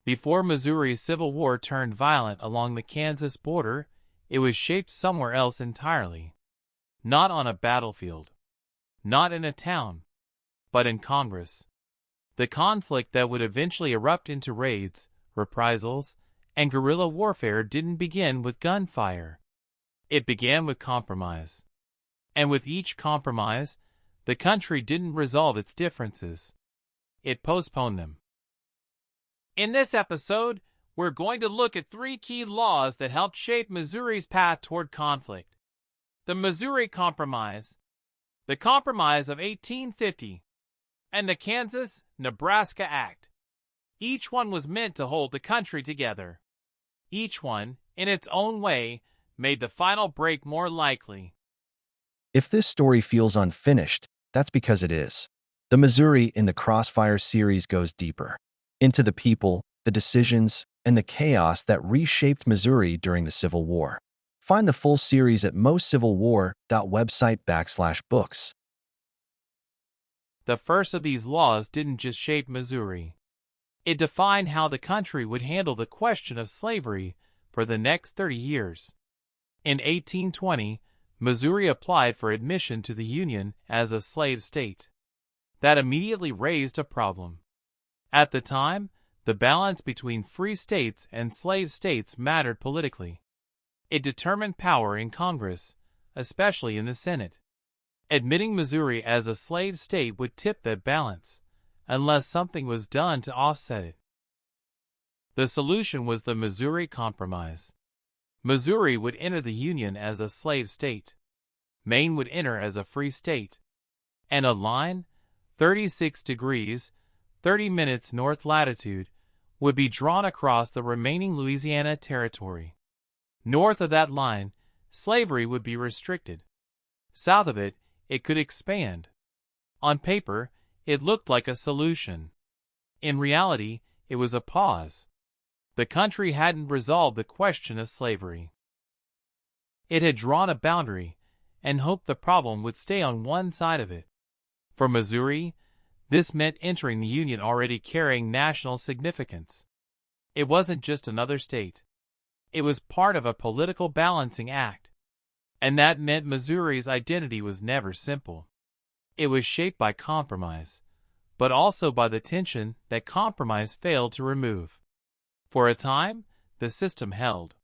Before Missouri's Civil War turned violent along the Kansas border, it was shaped somewhere else entirely. Not on a battlefield. Not in a town. But in Congress. The conflict that would eventually erupt into raids, reprisals, and guerrilla warfare didn't begin with gunfire. It began with compromise. And with each compromise, the country didn't resolve its differences. It postponed them. In this episode, we're going to look at 3 key laws that helped shape Missouri's path toward conflict. The Missouri Compromise, the Compromise of 1850, and the Kansas-Nebraska Act. Each one was meant to hold the country together. Each one, in its own way, made the final break more likely. If this story feels unfinished, that's because it is. The Missouri in the Crossfire series goes deeper into the people, the decisions, and the chaos that reshaped Missouri during the Civil War. Find the full series at mostcivilwar.website/books. The first of these laws didn't just shape Missouri. It defined how the country would handle the question of slavery for the next 30 years. In 1820, Missouri applied for admission to the Union as a slave state. That immediately raised a problem. At the time, the balance between free states and slave states mattered politically. It determined power in Congress, especially in the Senate. Admitting Missouri as a slave state would tip that balance, unless something was done to offset it. The solution was the Missouri Compromise. Missouri would enter the Union as a slave state. Maine would enter as a free state. And a line, 36 degrees, 30 minutes north latitude, would be drawn across the remaining Louisiana Territory. North of that line, slavery would be restricted. South of it, it could expand. On paper, it looked like a solution. In reality, it was a pause. The country hadn't resolved the question of slavery. It had drawn a boundary and hoped the problem would stay on one side of it. For Missouri, this meant entering the Union already carrying national significance. It wasn't just another state. It was part of a political balancing act. And that meant Missouri's identity was never simple. It was shaped by compromise, but also by the tension that compromise failed to remove. For a time, the system held.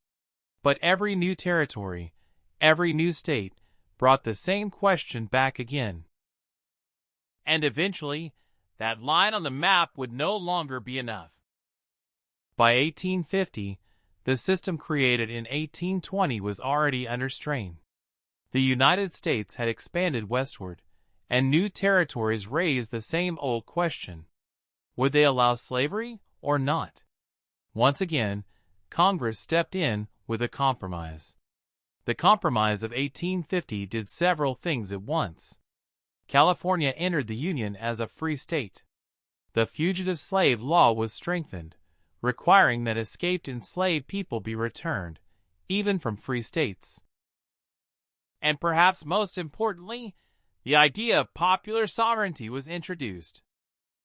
But every new territory, every new state, brought the same question back again. And eventually, that line on the map would no longer be enough. By 1850, the system created in 1820 was already under strain. The United States had expanded westward, and new territories raised the same old question. Would they allow slavery or not? Once again, Congress stepped in with a compromise. The Compromise of 1850 did several things at once. California entered the Union as a free state. The fugitive slave law was strengthened, requiring that escaped enslaved people be returned, even from free states. And perhaps most importantly, the idea of popular sovereignty was introduced.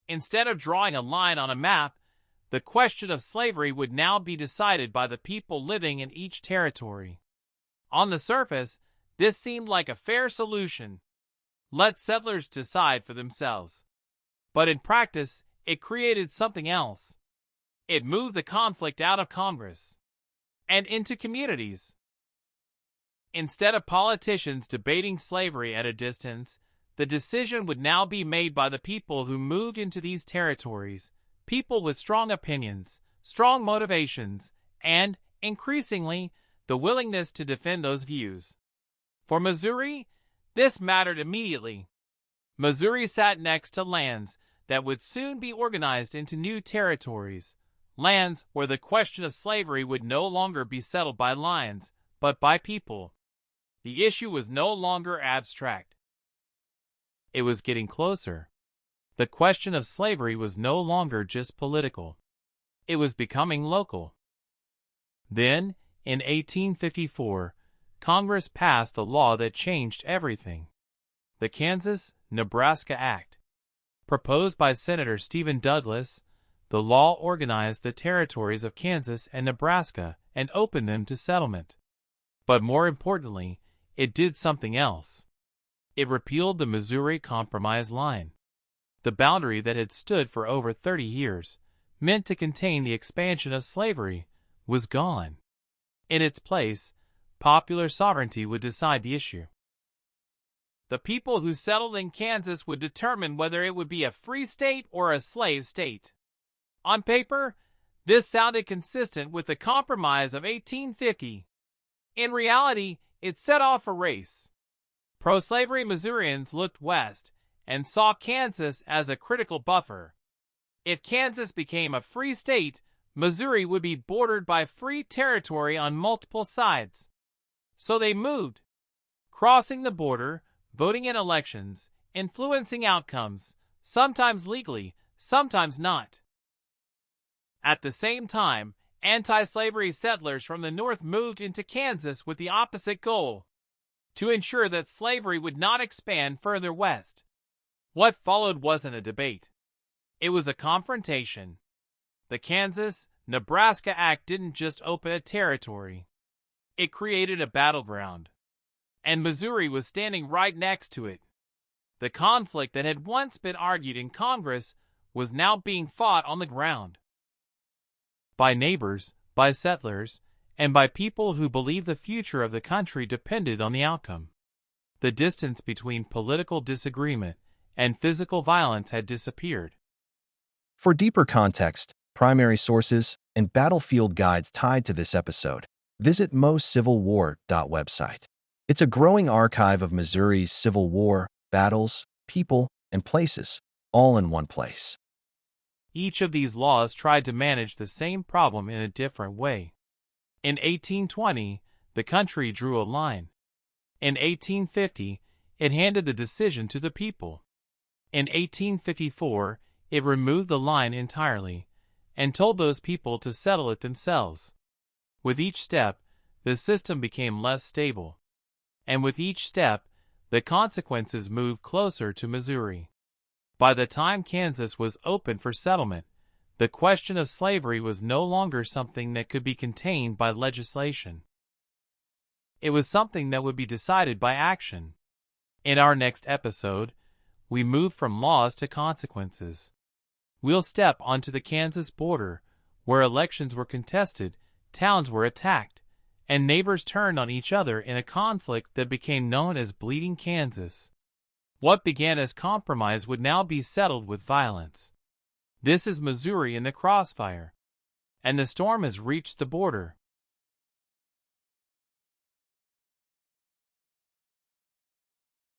Instead of drawing a line on a map, the question of slavery would now be decided by the people living in each territory. On the surface, this seemed like a fair solution. Let settlers decide for themselves. But in practice, it created something else. It moved the conflict out of Congress and into communities. Instead of politicians debating slavery at a distance, the decision would now be made by the people who moved into these territories, people with strong opinions, strong motivations, and, increasingly, the willingness to defend those views. For Missouri, this mattered immediately. Missouri sat next to lands that would soon be organized into new territories, lands where the question of slavery would no longer be settled by lines, but by people. The issue was no longer abstract. It was getting closer. The question of slavery was no longer just political. It was becoming local. Then, in 1854, Congress passed the law that changed everything. The Kansas-Nebraska Act. Proposed by Senator Stephen Douglas, the law organized the territories of Kansas and Nebraska and opened them to settlement. But more importantly, it did something else. It repealed the Missouri Compromise line. The boundary that had stood for over 30 years, meant to contain the expansion of slavery, was gone. In its place, popular sovereignty would decide the issue. The people who settled in Kansas would determine whether it would be a free state or a slave state. On paper, this sounded consistent with the Compromise of 1850. In reality, it set off a race. Pro-slavery Missourians looked west and saw Kansas as a critical buffer. If Kansas became a free state, Missouri would be bordered by free territory on multiple sides. So they moved, crossing the border, voting in elections, influencing outcomes, sometimes legally, sometimes not. At the same time, anti-slavery settlers from the North moved into Kansas with the opposite goal: to ensure that slavery would not expand further west. What followed wasn't a debate. It was a confrontation. The Kansas-Nebraska Act didn't just open a territory. It created a battleground. And Missouri was standing right next to it. The conflict that had once been argued in Congress was now being fought on the ground. By neighbors, by settlers, and by people who believed the future of the country depended on the outcome. The distance between political disagreement and physical violence had disappeared. For deeper context, primary sources, and battlefield guides tied to this episode, visit moscivilwar.website. It's a growing archive of Missouri's Civil War, battles, people, and places, all in one place. Each of these laws tried to manage the same problem in a different way. In 1820, the country drew a line. In 1850, it handed the decision to the people. In 1854, it removed the line entirely and told those people to settle it themselves. With each step, the system became less stable. And with each step, the consequences moved closer to Missouri. By the time Kansas was open for settlement, the question of slavery was no longer something that could be contained by legislation. It was something that would be decided by action. In our next episode, we move from laws to consequences. We'll step onto the Kansas border, where elections were contested, towns were attacked, and neighbors turned on each other in a conflict that became known as Bleeding Kansas. What began as compromise would now be settled with violence. This is Missouri in the crossfire, and the storm has reached the border.